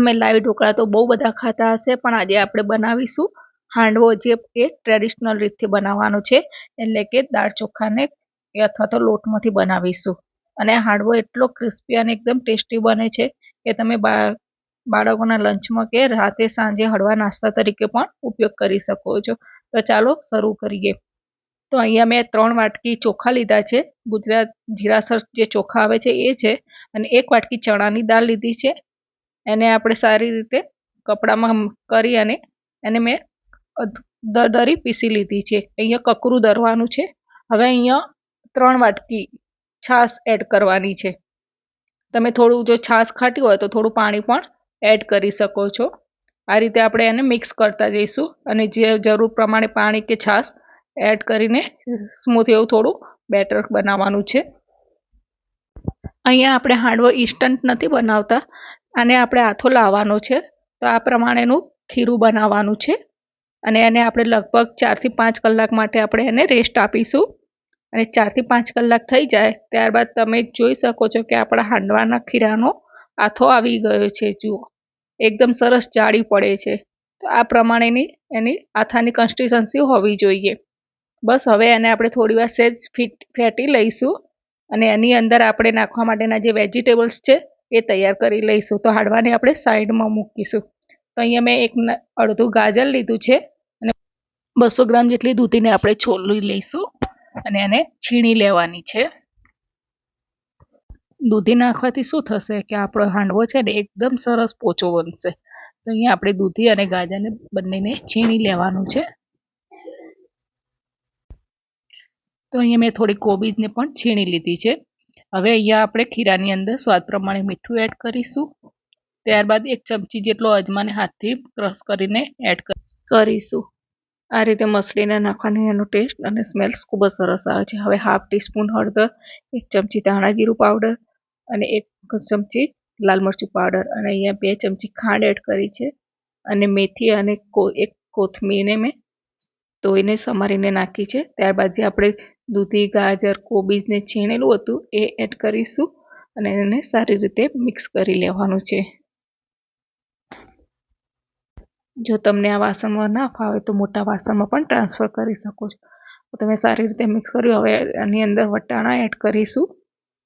તમે લાઈવ ઢોકળા તો બહુ બધા ખાતા હશે, પણ આજે આપણે બનાવીશું હાંડવો, જે એ ટ્રેડિશનલ રીતથી બનાવવાનો છે, એટલે કે દાળ ચોખાને અથવા તો લોટમાંથી બનાવીશું. અને આ હાંડવો એટલો ક્રિસ્પી અને એકદમ ટેસ્ટી બને છે કે તમે બાળકોના લંચમાં કે રાતે સાંજે હળવા નાસ્તા તરીકે પણ ઉપયોગ કરી શકો છો. તો ચાલો શરૂ કરીએ. તો અહીંયા મેં 3 વાટકી ચોખા લીધા છે. ગુજરાત જીરાસર જે ચોખા આવે છે એ છે. અને 1 વાટકી ચણાની દાળ લીધી છે. એને આપણે સારી રીતે કપડામાં કરી અને એને મેં દરદરી પીસી લીધી છે. અહીંયા કકરું દરવાનું છે. હવે અહીંયા 3 વાટકી છાશ એડ કરવાની છે. તમે થોડું જો છાશ ખાટી હોય તો થોડું પાણી પણ એડ કરી શકો છો. આ રીતે આપણે એને મિક્સ કરતા જઈશું અને જે જરૂર પ્રમાણે પાણી કે છાશ એડ કરીને સ્મૂથ એવું થોડું બેટર બનાવવાનું છે. અહીંયા આપણે હાંડવો ઇન્સ્ટન્ટ નથી બનાવતા, આને આપણે આથો લાવવાનો છે. તો આ પ્રમાણેનું ખીરું બનાવવાનું છે અને એને આપણે લગભગ 4 થી 5 કલાક માટે આપણે એને રેસ્ટ આપીશું. અને 4 થી 5 કલાક થઈ જાય ત્યારબાદ તમે જોઈ શકો છો કે આપણા હાંડવાના ખીરાનો આથો આવી ગયો છે. જુઓ, એકદમ સરસ જાળી પડે છે. તો આ પ્રમાણેની એની આથાની કન્સિસ્ટન્સી હોવી જોઈએ. બસ હવે એને આપણે થોડી વાર સહેજ ફેટી લઈશું અને એની અંદર આપણે નાખવા માટેના જે વેજીટેબલ્સ છે એ તૈયાર કરી લઈશું. તો હાંડવાને આપણે સાઈડમાં મૂકીશું. તો અહીંયા મેં અડધું ગાજર લીધું છે અને 200 ગ્રામ જેટલી દૂધીને આપણે છોલી લઈશું અને એને છીણી લેવાની છે. દૂધી નાખવાથી શું થશે કે આપણો હાંડવો છે ને એકદમ સરસ પોચો બનશે. તો અહીંયા આપણે દૂધી અને ગાજરને બંનેને છીણી લેવાનું છે. તો અહીંયા મેં થોડી કોબીજને પણ છીણી લીધી છે. હવે અહીંયા આપણે ખીરાની અંદર સ્વાદ પ્રમાણે મીઠું એડ કરીશું. ત્યારબાદ 1 ચમચી જેટલો અજમાને હાથથી ક્રશ કરીને એડ કરીશું. આ રીતે મસળીને નાખવાની એનો ટેસ્ટ અને સ્મેલ્સ ખૂબ જ સરસ આવે છે. હવે ½ ટીસ્પૂન હળદર, 1 ચમચી ધાણા જીરું પાવડર અને 1 ચમચી લાલ મરચું પાવડર અને અહીંયા 2 ચમચી ખાંડ એડ કરી છે. અને મેથી અને 1 કોથમીરને મેં ધોઈને સમારીને નાખી છે. ત્યારબાદ જે આપણે દૂધી, ગાજર, કોબીજને છીણેલું હતું એ એડ કરીશું અને એને સારી રીતે મિક્સ કરી લેવાનું છે. જો તમને આ વાસણમાં ના ફાવે તો મોટા વાસણમાં પણ ટ્રાન્સફર કરી શકો છો. તો તમે સારી રીતે મિક્સ કર્યું. હવે આની અંદર વટાણા એડ કરીશું.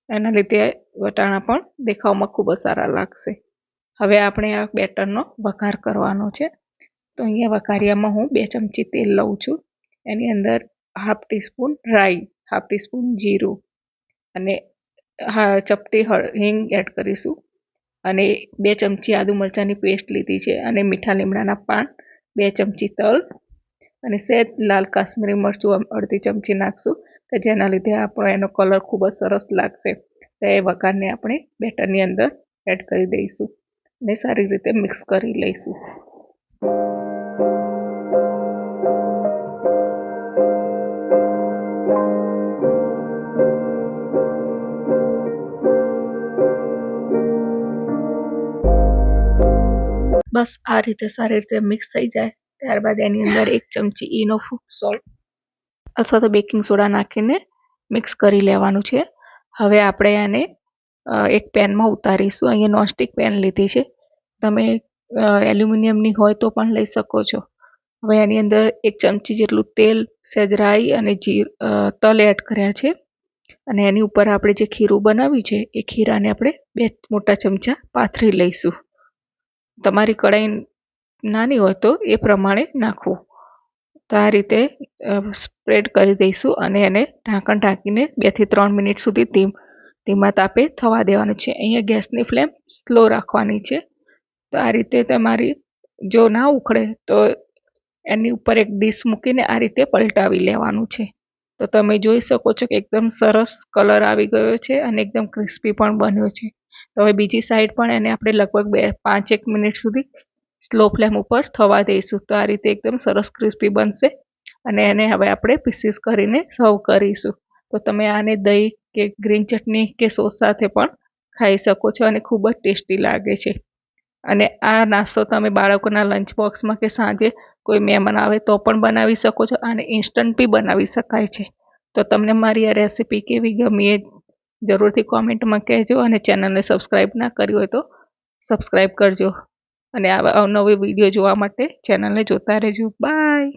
એના લીધે વટાણા પણ દેખાવમાં ખૂબ જ સારા લાગશે. હવે આપણે આ બેટરનો વઘાર કરવાનો છે. તો અહીંયા વઘારિયામાં હું 2 ચમચી તેલ લઉં છું. એની અંદર ½ ટીસ્પૂન રાઈ, ½ ટીસ્પૂન જીરું અને ચપટી હિંગ એડ કરીશું અને 2 ચમચી આદુ મરચાંની પેસ્ટ લીધી છે અને મીઠા લીમડાના પાન, 2 ચમચી તલ અને સહેજ લાલ કાશ્મીરી મરચું અડધી ચમચી નાખશું કે જેના લીધે આપણો એનો કલર ખૂબ જ સરસ લાગશે. તો એ વઘારને આપણે બેટરની અંદર એડ કરી દઈશું અને સારી રીતે મિક્સ કરી લઈશું. બસ આ રીતે સારી રીતે મિક્સ થઈ જાય ત્યારબાદ એની અંદર 1 ચમચી ઈનો ફૂડ સોલ્ટ અથવા તો બેકિંગ સોડા નાખીને મિક્સ કરી લેવાનું છે. હવે આપણે આને એક પેનમાં ઉતારીશું. અહીંયા નોનસ્ટિક પેન લીધી છે. તમે એલ્યુમિનિયમની હોય તો પણ લઈ શકો છો. હવે એની અંદર 1 ચમચી જેટલું તેલ, સહેજ રાઈ અને તલ એડ કર્યા છે અને એની ઉપર આપણે જે ખીરું બનાવ્યું છે એ ખીરાને આપણે 2 મોટા ચમચા પાથરી લઈશું. તમારી કઢાઈ નાની હોય તો એ પ્રમાણે નાખવું. તો આ રીતે સ્પ્રેડ કરી દઈશું અને એને ઢાંકણ ઢાંકીને 2 થી 3 મિનિટ સુધી ધીમા તાપે થવા દેવાનું છે. અહીંયા ગેસની ફ્લેમ સ્લો રાખવાની છે. તો આ રીતે તમારી જો ના ઉખડે તો એની ઉપર એક ડીશ મૂકીને આ રીતે પલટાવી લેવાનું છે. તો તમે જોઈ શકો છો કે એકદમ સરસ કલર આવી ગયો છે અને એકદમ ક્રિસ્પી પણ બન્યો છે. તો હવે બીજી સાઈડ પણ એને આપણે લગભગ 5-1 મિનિટ સુધી સ્લો ફ્લેમ ઉપર થવા દઈશું. તો આ રીતે એકદમ સરસ ક્રિસ્પી બનશે અને એને હવે આપણે પીસીસ કરીને સર્વ કરીશું. તો તમે આને દહીં કે ગ્રીન ચટણી કે સોસ સાથે પણ ખાઈ શકો છો અને ખૂબ જ ટેસ્ટી લાગે છે. અને આ નાસ્તો તમે બાળકોના લંચ બોક્સમાં કે સાંજે કોઈ મહેમાન આવે તો પણ બનાવી શકો છો અને ઇન્સ્ટન્ટ બી બનાવી શકાય છે. તો તમને મારી આ રેસીપી કેવી ગમી એ જરૂરથી કોમેન્ટમાં કહેજો અને ચેનલને સબસ્ક્રાઈબ ના કરી હોય તો સબસ્ક્રાઈબ કરજો. અને આવા અવનવી વિડીયો જોવા માટે ચેનલને જોતા રહેજો. બાય.